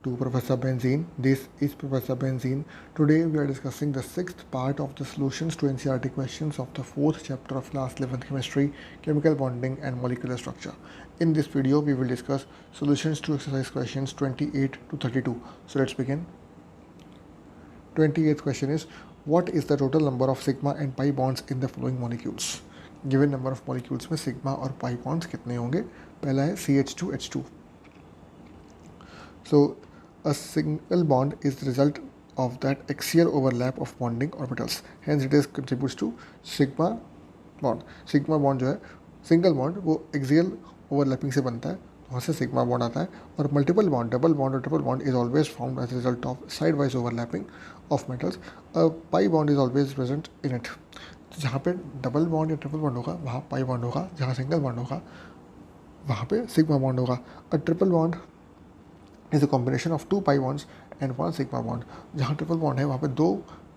To Professor Benzene. This is Professor Benzene. Today we are discussing the sixth part of the solutions to NCERT questions of the fourth chapter of class 11th chemistry, chemical bonding and molecular structure. In this video we will discuss solutions to exercise questions 28 to 32. So let's begin. 28th question is, what is the total number of sigma and pi bonds in the following molecules? Given number of molecules में sigma और pi bonds कितने होंगे? पहला है CH2H2. So a single bond is the result of that axial overlap of bonding orbitals. Hence it is contributes to sigma bond. Sigma bond जो है single bond वो axial overlapping से बनता है, वहाँ से sigma bond आता है. और multiple bond, double bond और triple bond is always formed as a result of sidewise overlapping of metals. A pi bond is always present in it. जहाँ पे double bond या triple bond होगा वहाँ pi bond होगा, जहाँ single bond होगा वहाँ पे sigma bond होगा. A triple bond is a combination of two pi bonds and one sigma bond. जहाँ ट्रिपल बॉन्ड है वहाँ पे दो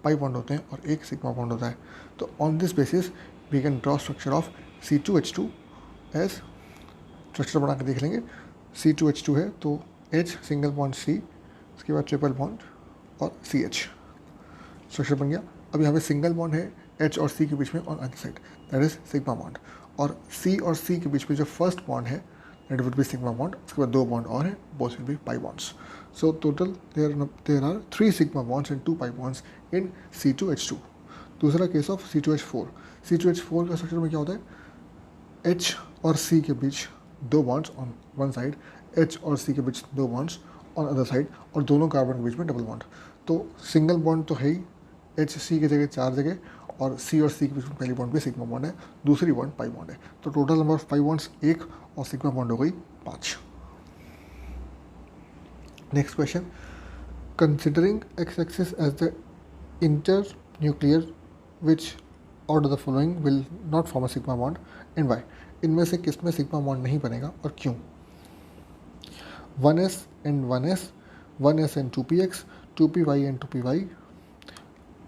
पाई बॉन्ड होते हैं और एक सिग्मा बॉन्ड होता है. तो on this basis we can draw structure of C2H2 as, structure बना के देख लेंगे. C2H2 है तो H सिंगल बॉन्ड C, उसके बाद ट्रिपल बॉन्ड और CH, स्ट्रक्चर बन गया. अब यहाँ पे सिंगल बॉन्ड है H और C के बीच में on other side, that is sigma bond. और C और C के बीच में जो फर्स्ट बॉन्ड है that would be sigma bond. उसके बाद दो बॉन्ड और है, both will be pi bonds. So total there are 3 sigma bonds and 2 pi bonds in C2H2. दूसरा केस ऑफ C2H4. C2H4 का स्ट्रक्चर में क्या होता है? H और C के बीच दो bonds on one side, H और C के बीच दो बॉन्ड्स ऑन अदर साइड, और दोनों कार्बन के बीच में डबल बॉन्ड. तो सिंगल बॉन्ड तो है ही H C की जगह 4 जगह, और C और C के बीच में पहली बॉन्ड भी सिग्मा बॉन्ड है, दूसरी बॉन्ड पाई बॉन्ड है. तो total number of pi bonds 1 और सिग्मा बॉन्ड हो गई 5. Next question, considering X axis as the internuclear which out of the following will not form a sigma bond and Y. इनमें से किस में sigma bond नहीं बनेगा और क्यों? 1s and 1s, 1s and 2px, 2py and 2py,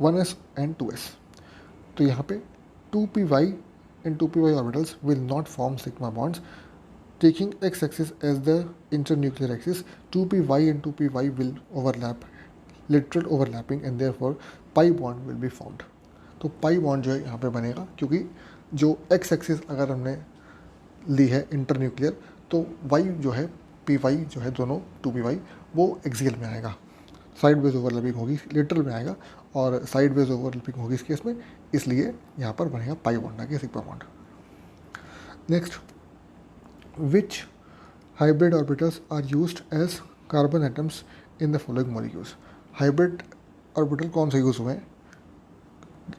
1s and 2s. तो यहाँ पे 2py and 2py orbitals will not form sigma bonds. Taking x-axis as the internuclear axis, 2py and 2py will overlap, literal overlapping, and therefore pi bond will be formed. तो pi bond जो है यहाँ पे बनेगा, क्योंकि जो x-axis अगर हमने ली है इंटरन्यूक्लियर, तो y जो है py जो है दोनों 2py वो एक्सियल में आएगा, साइड वेज ओवरलैपिंग होगी, लिटरल में आएगा और साइड वेज ओवरलैपिंग होगी इस केस में, इसलिए यहाँ पर बनेगा पाई बॉन्ड ना कि sigma bond. Next, which hybrid orbitals are used as carbon atoms in the following molecules. Hybrid orbital कौन सा यूज़ हुए हैं?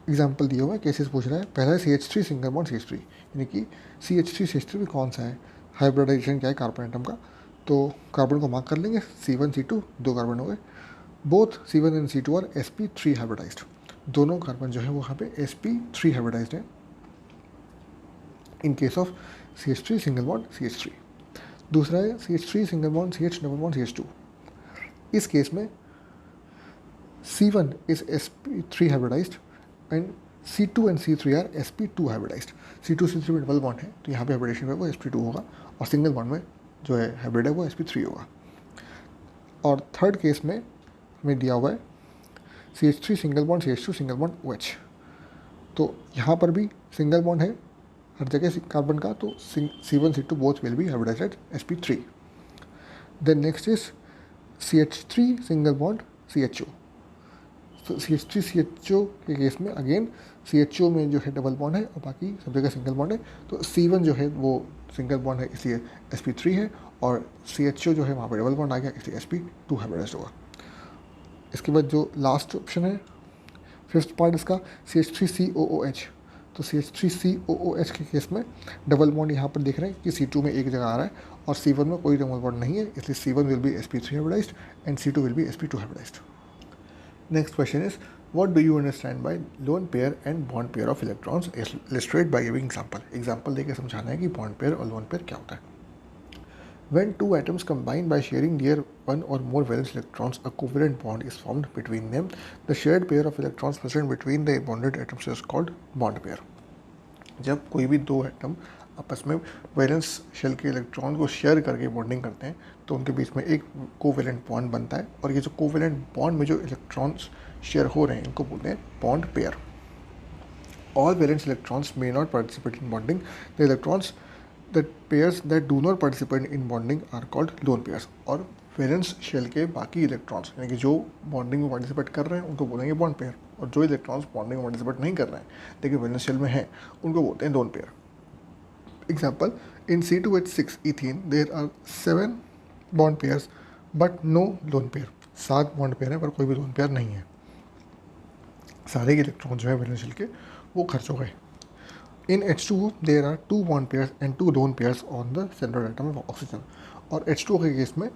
एग्जाम्पल दिए हुए हैं, केसेस पूछ रहा है. पहला है CH3 सिंगल बॉन्ड CH3, यानी कि CH3 भी कौन सा है, हाइब्रिडाइजेशन क्या है कार्बन एटम का. तो कार्बन को मार्क कर लेंगे, C1 C2 दो कार्बन हो गए. Both C1 and C2 are sp3 hybridized. दोनों कार्बन जो है वो यहाँ पे sp3 हाइब्रिडाइज्ड है in case of CH3 single bond CH3. दूसरा है CH3 single bond CH double bond CH2. इस केस में C1 is sp3 hybridized and C2 and C3 are sp2 hybridized. C2 C3 में डबल बॉन्ड है तो यहाँ पे हाइब्रिडेशन में वो sp2 होगा, और सिंगल बॉन्ड में जो है हाइब्रिड है वो sp3 होगा. और थर्ड केस में हमें दिया हुआ है CH3 single bond CH2 single bond OH. तो यहाँ पर भी सिंगल बॉन्ड है हर जगह कार्बन का, तो C1 C2 both will be hybridized sp3. Then next is CH3 single bond CHO. तो CH3 CHO के केस में अगेन CHO में जो है डबल बॉन्ड है और बाकी सब जगह सिंगल बॉन्ड है. तो C1 जो है वो सिंगल बॉन्ड है इसलिए sp3 है, और CHO जो है वहाँ पर डबल बॉन्ड आ गया इसलिए sp2 हाइब्रिडाइज्ड होगा. इसके बाद जो लास्ट ऑप्शन है, फिफ्थ पार्ट इसका, CH3COOH. तो CH3COOH के केस में डबल बॉन्ड यहाँ पर देख रहे हैं कि C2 में एक जगह आ रहा है और C1 में कोई डबल बॉन्ड नहीं है, इसलिए C1 will be sp3 hybridized and C2 will be sp2 hybridized. Next question is, what do you understand by lone pair and bond pair of electrons, illustrate by giving example. Example देकर समझाना है कि bond pair और lone pair क्या होता है. When two atoms combine by sharing near one or more valence electrons, a covalent bond is formed between them. The shared pair of electrons present between the bonded atoms is called bond pair. जब कोई भी दो atom आपस में valence shell के electron को share करके bonding करते हैं तो उनके बीच में एक कोवेलेंट बॉन्ड बनता है, और ये जो कोवेलेंट बॉन्ड में जो इलेक्ट्रॉन्स शेयर हो रहे हैं इनको बोलते हैं bond pair. All valence electrons may not participate in bonding. The electrons that pairs that do not participate in bonding are called lone pairs. और वैलेंस शेल के बाकी इलेक्ट्रॉन्स यानी कि जो बॉन्डिंग में पार्टिसिपेट कर रहे हैं उनको बोलेंगे बॉन्ड पेयर, और जो इलेक्ट्रॉन्स बॉन्डिंग में पार्टिसिपेट नहीं कर रहे हैं लेकिन वैलेंस शेल में हैं उनको बोलते हैं lone pair. Example, in C2H6 ethene there are 7 bond pairs but no lone pair. 7 bond pair है पर कोई भी लोन पेयर नहीं है, सारे इलेक्ट्रॉन जो है वैलेंस शेल के वो खर्च हो गए। In H2O there are 2 bond pairs and 2 lone pairs on the central atom of oxygen. और H2O के केस में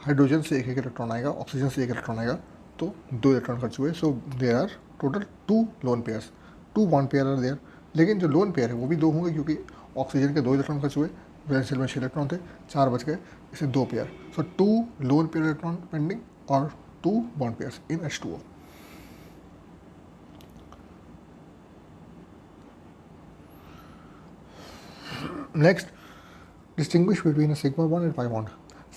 हाइड्रोजन से एक इलेक्ट्रॉन आएगा, ऑक्सीजन से एक इलेक्ट्रॉन आएगा, तो 2 इलेक्ट्रॉन खर्च हुए। So there are total 2 lone pairs, 2 bond pair are there. लेकिन जो लोन पेयर है वो भी 2 होंगे क्योंकि ऑक्सीजन के 2 इलेक्ट्रॉन खर्च हुए, वैलेंस शेल में 6 इलेक्ट्रॉन थे, 4 बच गए, इसे 2 pair. So 2 lone pair electron pending और 2 bond pairs in H2O। Next, distinguish between a sigma bond and pi bond.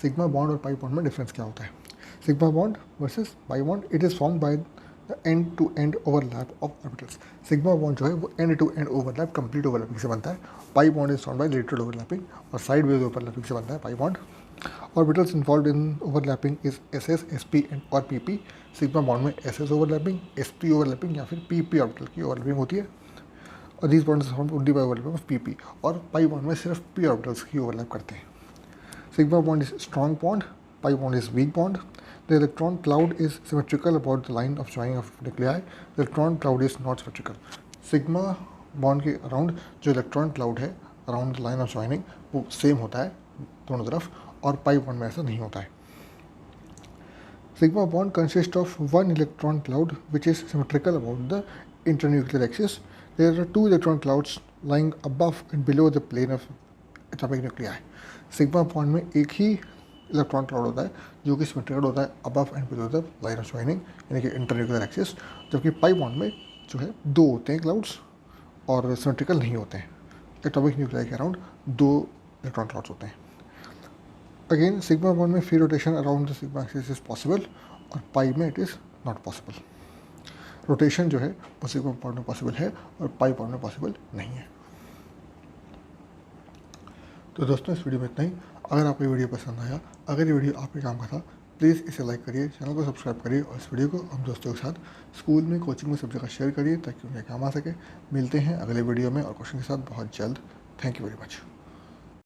Sigma bond और पाई बॉन्ड में डिफरेंस क्या होता है? Sigma bond versus pi bond, it is form by the end to end overlap of orbitals. Sigma bond जो है वो end to end overlap, complete overlapping से बनता है। Pi bond is form by lateral overlapping और side veg overlapping से बनता है pi bond. Orbitals involve in overlapping is SS, SP and और PP। सिग्मा बॉन्ड में SS ओवरलैपिंग, SP ओवरलैपिंग या फिर PP ऑर्बिटल की ओवरलैपिंग होती है, और these bonds form only by overlapping of PP। और पाई बॉन्ड में सिर्फ P ऑर्बिटल्स ही ओवरलैप करते हैं। Sigma bond is strong bond, pi bond is weak bond. The electron cloud is symmetrical about the line of joining of nuclei. The electron cloud is not symmetrical. Sigma bond के around जो electron cloud है around the line of joining वो same होता है दोनों तरफ, और pi bond में ऐसा नहीं होता है। Sigma bond consists of one electron cloud which is symmetrical about the internuclear axis. There are 2 electron clouds lying above and below the plane of atomic nuclei. Sigma bond में एक ही electron cloud होता है जो कि symmetrical होता है above and below the line of joining यानी कि इंटरन्यूक्लियर एक्सिस, जबकि पाई बॉन्ड में जो है 2 होते हैं क्लाउड्स और सिमेट्रिकल नहीं होते हैं। एटॉमिक न्यूक्लियाई के अराउंड 2 इलेक्ट्रॉन क्लाउड्स होते हैं। अगेन सिग्मा बॉन्ड में free rotation around the sigma axis is possible और पाई में it is not possible. Rotation जो है वो सिग्मा बॉन्ड में पॉसिबल है और पाई बॉन्ड में पॉसिबल नहीं है। तो दोस्तों इस वीडियो में इतना ही। अगर आपको ये वीडियो पसंद आया, अगर ये वीडियो आपके काम का था, प्लीज़ इसे लाइक करिए, चैनल को सब्सक्राइब करिए और इस वीडियो को हम दोस्तों के साथ स्कूल में, कोचिंग में सब जगह शेयर करिए ताकि उन्हें काम आ सके। मिलते हैं अगले वीडियो में और क्वेश्चन के साथ बहुत जल्द। Thank you very much.